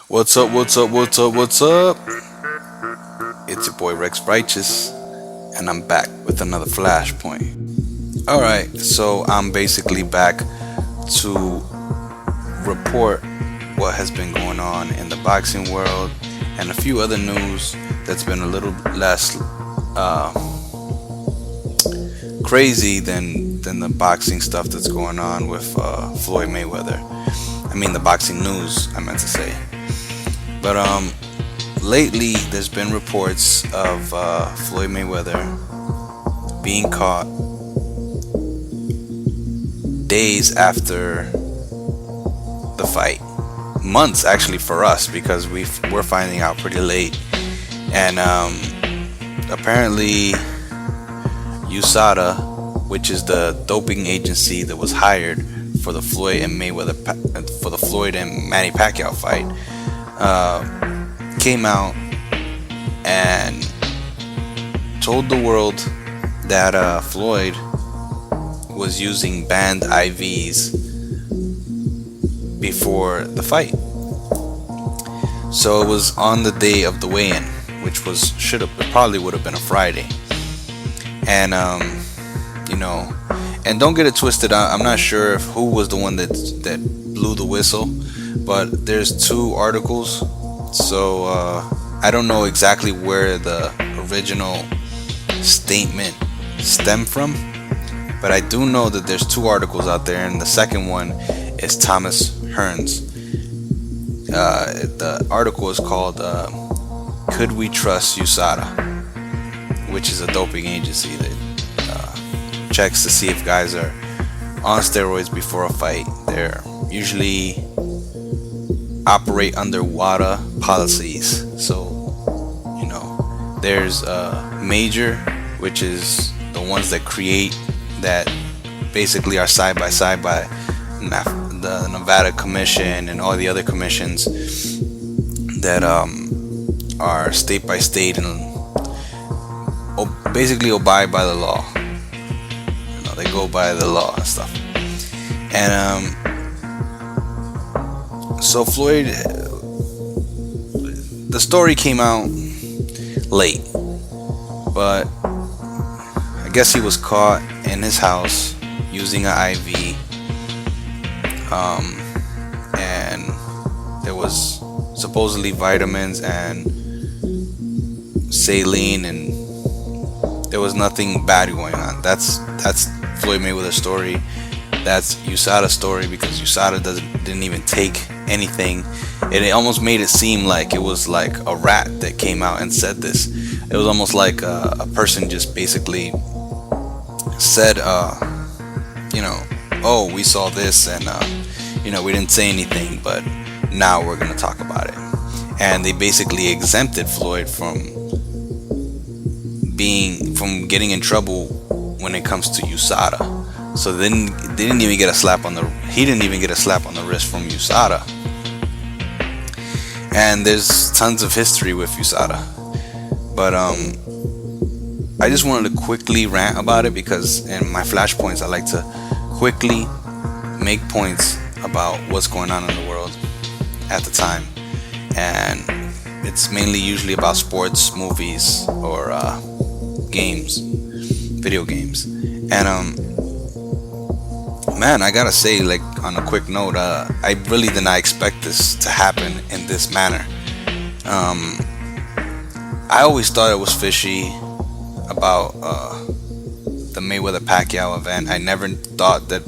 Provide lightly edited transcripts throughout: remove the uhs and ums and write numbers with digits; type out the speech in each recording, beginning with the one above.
What's up, what's up, what's up, what's up? It's your boy Rex Righteous, and I'm back with another Flashpoint. Alright, so I'm basically back to report what has been going on in the boxing world and a few other news that's been a little less crazy than the boxing stuff that's going on with Floyd Mayweather. I mean, the boxing news, I meant to say. But lately there's been reports of Floyd Mayweather being caught days after the fight, months actually for us, because we're finding out pretty late. And apparently USADA, which is the doping agency that was hired for the Floyd and Manny Pacquiao fight, came out and told the world that Floyd was using banned IVs before the fight. So it was on the day of the weigh-in, which probably would have been a Friday. And and don't get it twisted. I'm not sure if who was the one that blew the whistle, but there's two articles. So I don't know exactly where the original statement stemmed from, but I do know that there's two articles out there, and the second one is Thomas Hearns. The article is called "Could We Trust USADA?" which is a doping agency that checks to see if guys are on steroids before a fight. They're usually operate under WADA policies. So, there's major, which is the ones that create, that basically are side by side by the Nevada Commission and all the other commissions that are state by state and basically abide by the law. They go by the law and stuff. And so Floyd, the story came out late, but I guess he was caught in his house using an IV, and there was supposedly vitamins and saline, and there was nothing bad going on. That's Floyd Mayweather's story. That's USADA's story, because USADA didn't even take anything. It almost made it seem like it was like a rat that came out and said this. It was almost like a person just basically said, oh, we saw this, and we didn't say anything, but now we're gonna talk about it. And they basically exempted Floyd from getting in trouble when it comes to USADA. So then he didn't even get a slap on the wrist from USADA. And there's tons of history with USADA. But I just wanted to quickly rant about it, because in my flashpoints I like to quickly make points about what's going on in the world at the time. And it's mainly usually about sports, movies, or video games. And man, I gotta say, like, on a quick note, I really did not expect this to happen in this manner. I always thought it was fishy about the Mayweather Pacquiao event. I never thought that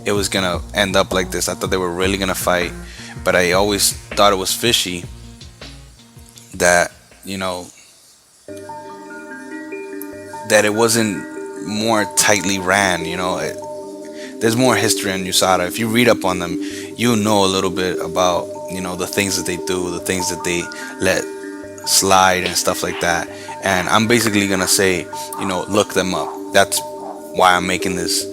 it was gonna end up like this. I thought they were really gonna fight, but I always thought it was fishy that that it wasn't more tightly ran. There's more history on USADA. If you read up on them, you know a little bit about the things that they do, the things that they let slide and stuff like that. And I'm basically gonna say, look them up. That's why I'm making this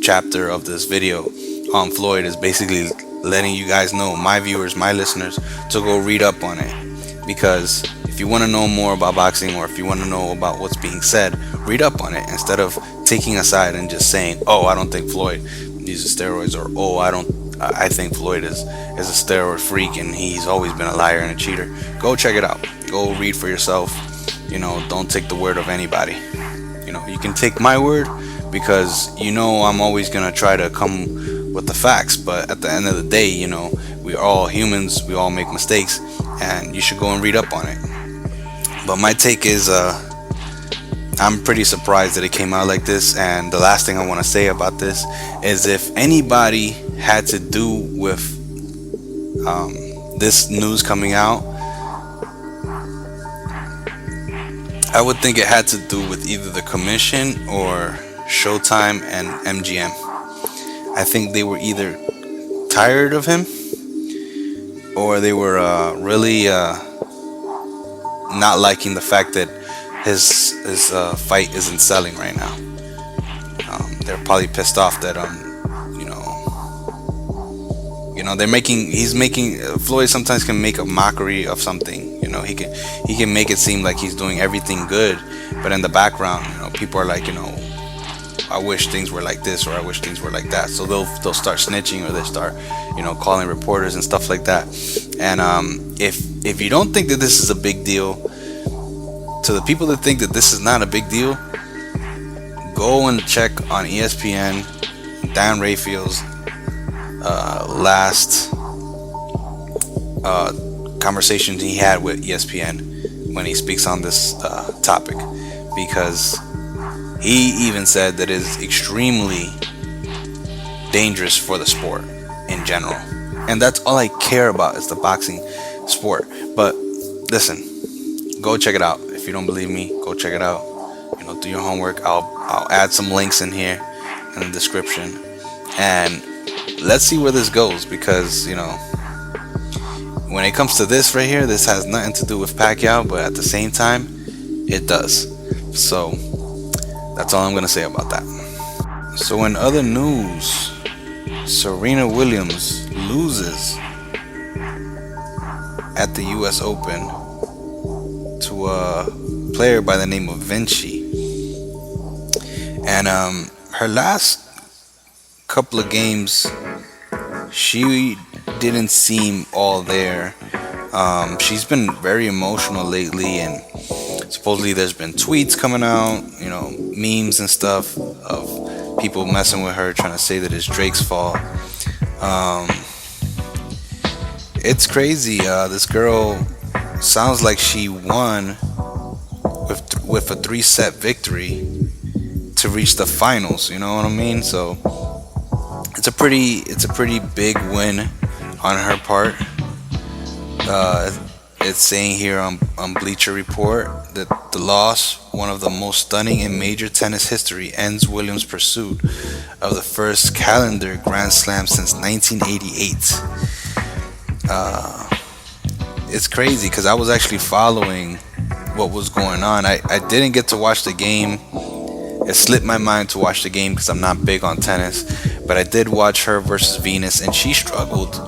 chapter of this video on Floyd, is basically letting you guys know, my viewers, my listeners, to go read up on it. Because if you want to know more about boxing, or if you want to know about what's being said, read up on it, instead of taking a side and just saying, oh, I don't think Floyd uses steroids, or oh, I don't I think Floyd is a steroid freak, and he's always been a liar and a cheater. Go check it out. Go read for yourself. Don't take the word of anybody. You can take my word, because I'm always gonna try to come with the facts. But at the end of the day, we're all humans. We all make mistakes, and you should go and read up on it. But my take is, I'm pretty surprised that it came out like this. And the last thing I want to say about this is, if anybody had to do with this news coming out, I would think it had to do with either the commission or Showtime and MGM. I think they were either tired of him, or they were really not liking the fact that his fight isn't selling right now. They're probably pissed off that he's making Floyd sometimes can make a mockery of something. He can make it seem like he's doing everything good, but in the background, people are like, I wish things were like this, or I wish things were like that. So they'll start snitching, or they start calling reporters and stuff like that. And if you don't think that this is a big deal, to the people that think that this is not a big deal, go and check on ESPN Dan Rayfield's last conversation he had with ESPN when he speaks on this topic, because he even said that it is extremely dangerous for the sport in general. And that's all I care about, is the boxing sport. But listen, go check it out. If you don't believe me, go check it out. Do your homework. I'll add some links in here in the description, and let's see where this goes, because when it comes to this right here, this has nothing to do with Pacquiao, but at the same time, it does. So that's all I'm gonna say about that. So in other news, Serena Williams loses at the US Open to a player by the name of Vinci. And her last couple of games, she didn't seem all there. She's been very emotional lately, and supposedly there's been tweets coming out, memes and stuff of people messing with her, trying to say that it's Drake's fault. It's crazy. This girl sounds like she won with a 3-set victory to reach the finals. You know what I mean? So it's a pretty big win on her part. It's saying here on Bleacher Report that the loss, one of the most stunning in major tennis history, ends Williams' pursuit of the first calendar Grand Slam since 1988. It's crazy, because I was actually following what was going on. I didn't get to watch the game. It slipped my mind to watch the game because I'm not big on tennis, but I did watch her versus Venus, and she struggled.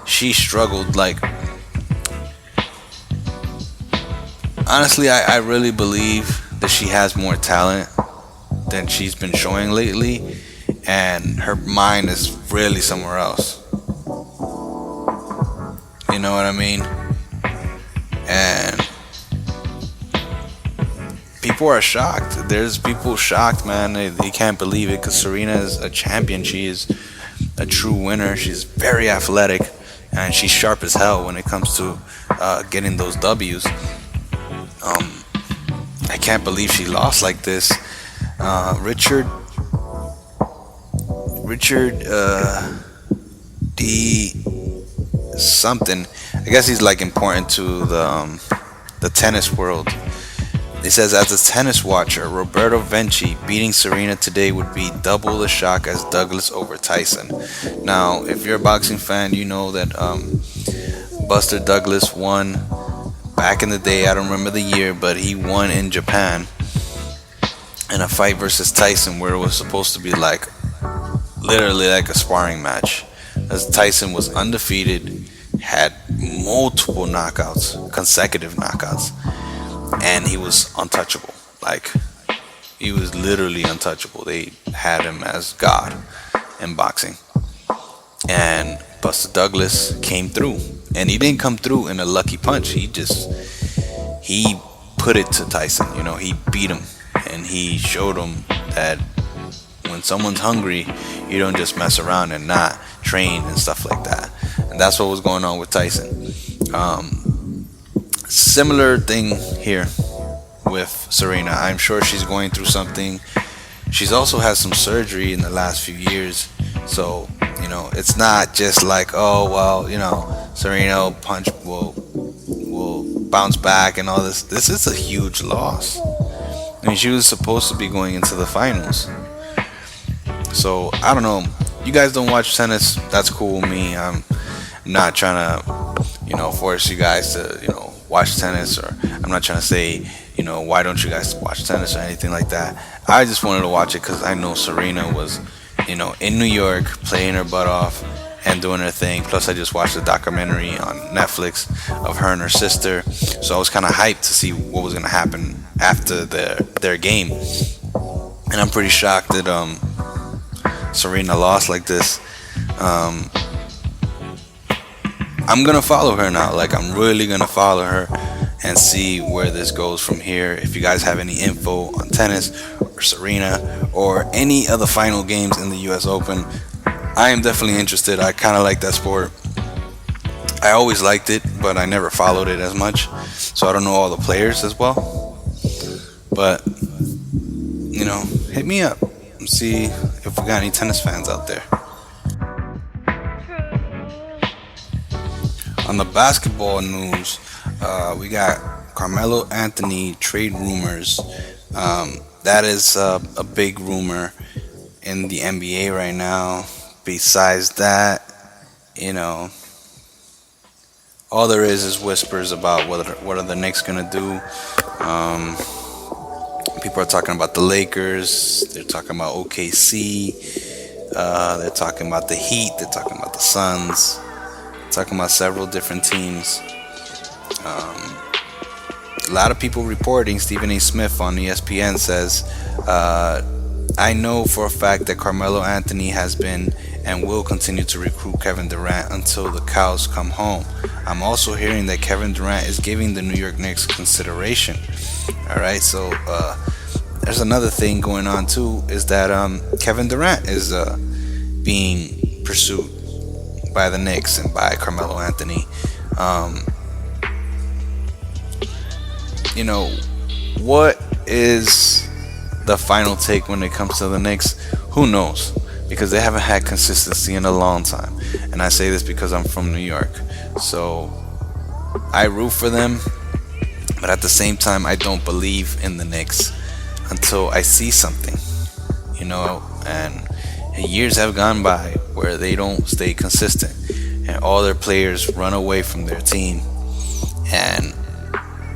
She struggled. Like, honestly, I really believe that she has more talent than she's been showing lately, and her mind is really somewhere else. You know what I mean? And people are shocked. There's people shocked, man. They can't believe it, because Serena is a champion. She is a true winner. She's very athletic, and she's sharp as hell when it comes to getting those W's. I can't believe she lost like this. Richard D something. I guess he's like important to the tennis world. He says, as a tennis watcher, Roberto Vinci beating Serena today would be double the shock as Douglas over Tyson. Now, if you're a boxing fan, you know that Buster Douglas won back in the day. I don't remember the year, but he won in Japan in a fight versus Tyson, where it was supposed to be like literally like a sparring match, as Tyson was undefeated, had multiple knockouts, consecutive knockouts, and he was untouchable. Like, he was literally untouchable. They had him as God in boxing. And Buster Douglas came through, and he didn't come through in a lucky punch. He put it to Tyson. He beat him, and he showed him that when someone's hungry, you don't just mess around and not train and stuff like that. And that's what was going on with Tyson. Similar thing here with Serena. I'm sure she's going through something. She's also had some surgery in the last few years, so it's not just like, oh well, Serena will bounce back and all this. This is a huge loss. I mean, she was supposed to be going into the finals. So I don't know. You guys don't watch tennis? That's cool with me. I'm not trying to, force you guys to, watch tennis, or I'm not trying to say, why don't you guys watch tennis or anything like that. I just wanted to watch it because I know Serena was, in New York playing her butt off and doing her thing. Plus, I just watched a documentary on Netflix of her and her sister, so I was kind of hyped to see what was gonna happen after their game. And I'm pretty shocked that Serena lost like this. I'm gonna follow her now. Like, I'm really gonna follow her and see where this goes from here. If you guys have any info on tennis or Serena or any of the final games in the US Open, I am definitely interested. I kind of like that sport. I always liked it, but I never followed it as much, so I don't know all the players as well. But hit me up and see if we got any tennis fans out there. On the basketball news, we got Carmelo Anthony trade rumors. That is a big rumor in the NBA right now. Besides that, all there is whispers about what are the Knicks gonna do. People are talking about the Lakers. They're talking about OKC. They're talking about the Heat. They're talking about the Suns. Talking about several different teams. A lot of people reporting. Stephen A. Smith on ESPN says, I know for a fact that Carmelo Anthony has been and will continue to recruit Kevin Durant until the cows come home. I'm also hearing that Kevin Durant is giving the New York Knicks consideration. Alright, so there's another thing going on too, is that Kevin Durant is being pursued by the Knicks and by Carmelo Anthony. What is the final take when it comes to the Knicks? Who knows? Because they haven't had consistency in a long time. And I say this because I'm from New York. So I root for them, but at the same time, I don't believe in the Knicks until I see something. And years have gone by where they don't stay consistent, and all their players run away from their team and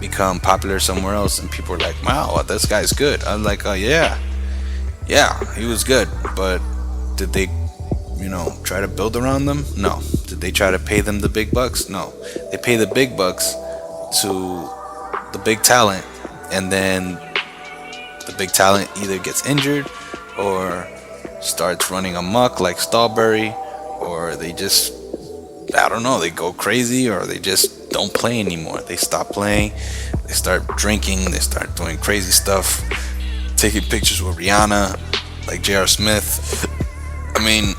become popular somewhere else, and people are like, wow, this guy's good. I'm like, oh yeah, he was good, but did they try to build around them? No. Did they try to pay them the big bucks? No. They pay the big bucks to the big talent, and then the big talent either gets injured or starts running amok like Strawberry, or they just, I don't know, they go crazy, or they just don't play anymore. They stop playing, they start drinking, they start doing crazy stuff, taking pictures with Rihanna like J.R. Smith. I mean,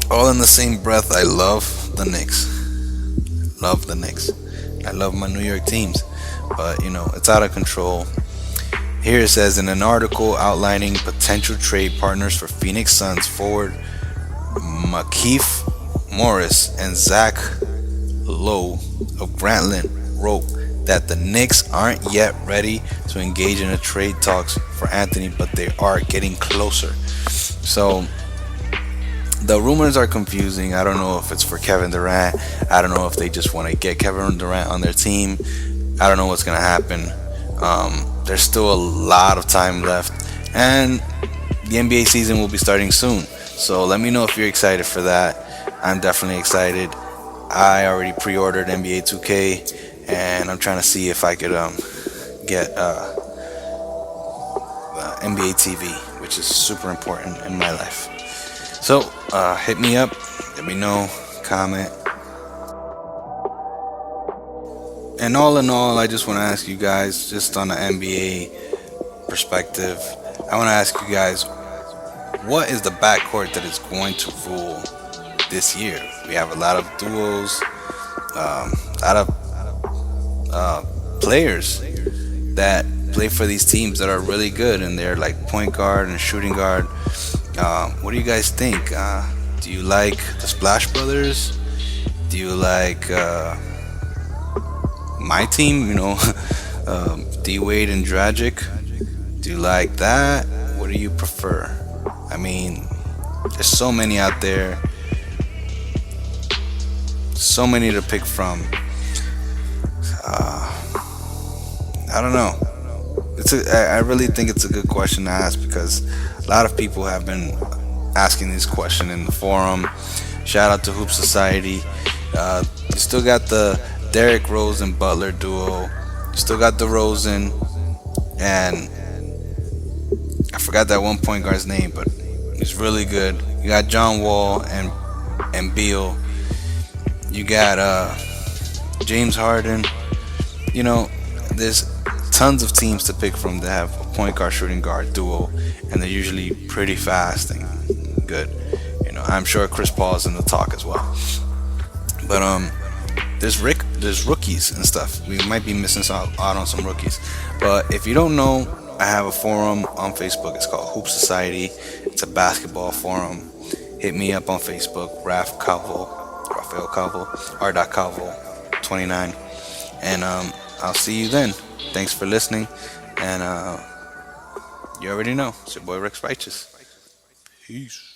all in the same breath, I love the Knicks. Love the Knicks. I love my New York teams, but it's out of control. Here it says, in an article outlining potential trade partners for Phoenix Suns forward Markieff Morris and Zach Lowe of Grantland wrote that the Knicks aren't yet ready to engage in a trade talks for Anthony, but they are getting closer. So the rumors are confusing. I don't know if it's for Kevin Durant. I don't know if they just want to get Kevin Durant on their team. I don't know what's going to happen. There's still a lot of time left, and the NBA season will be starting soon. So let me know if you're excited for that. I'm definitely excited. I already pre-ordered NBA 2K, and I'm trying to see if I could get NBA TV, which is super important in my life. So, hit me up, let me know, comment. And all in all, I just want to ask you guys, just on the NBA perspective, I want to ask you guys, what is the backcourt that is going to rule this year? We have a lot of duos, a lot of players that play for these teams that are really good, and they're like point guard and shooting guard. What do you guys think? Do you like the Splash Brothers? Do you like my team? D Wade and Dragic. Do you like that? What do you prefer? I mean, there's so many out there, so many to pick from. I don't know. I really think it's a good question to ask because a lot of people have been asking this question in the forum. Shout out to Hoop Society. You still got the Derrick Rose and Butler duo. You still got DeRozan, and I forgot that one point guard's name, but he's really good. You got John Wall and Beal. You got James Harden. There's tons of teams to pick from that have a point guard shooting guard duo, and they're usually pretty fast and good. I'm sure Chris Paul is in the talk as well. But there's rookies and stuff. We might be missing out on some rookies. But if you don't know, I have a forum on Facebook. It's called Hoop Society. It's a basketball forum. Hit me up on Facebook, Rafael Calvo, R.Calvo29. And I'll see you then. Thanks for listening. And you already know, it's your boy Rex Righteous. Peace.